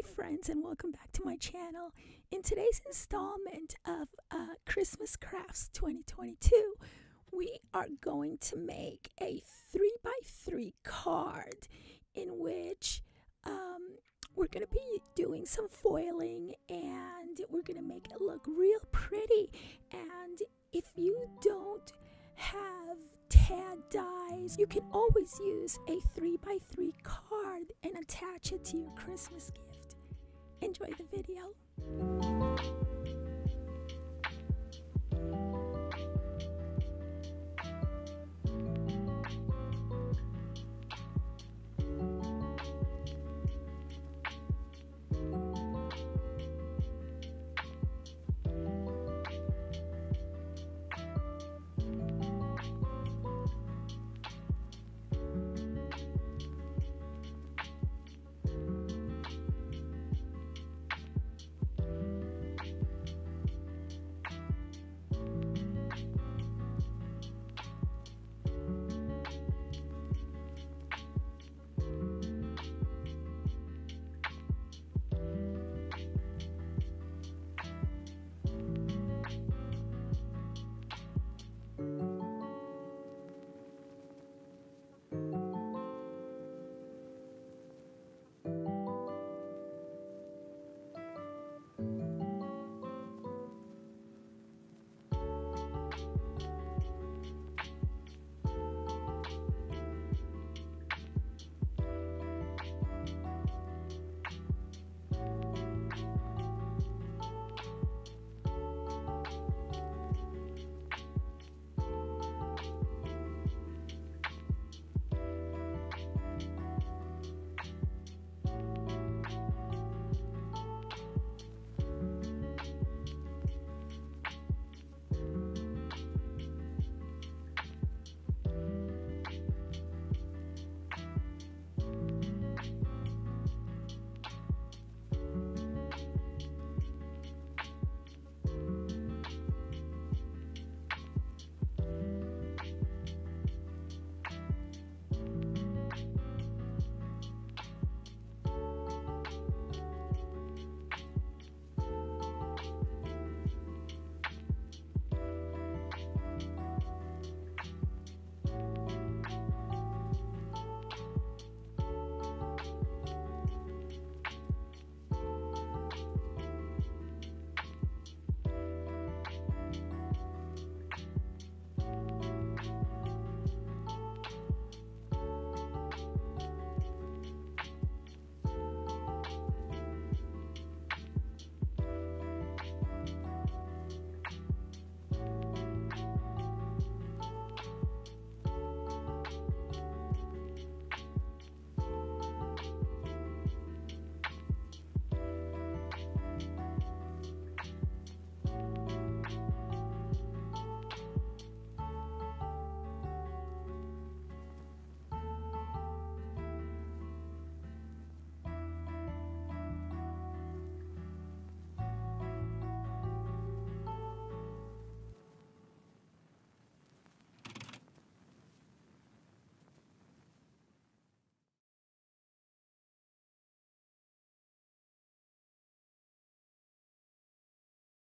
Hi friends, and welcome back to my channel. In today's installment of Christmas Crafts 2022, we are going to make a 3x3 card in which we're going to be doing some foiling and we're going to make it look real pretty. And if you don't have tad dies, you can always use a 3x3 card and attach it to your Christmas gift. Enjoy the video.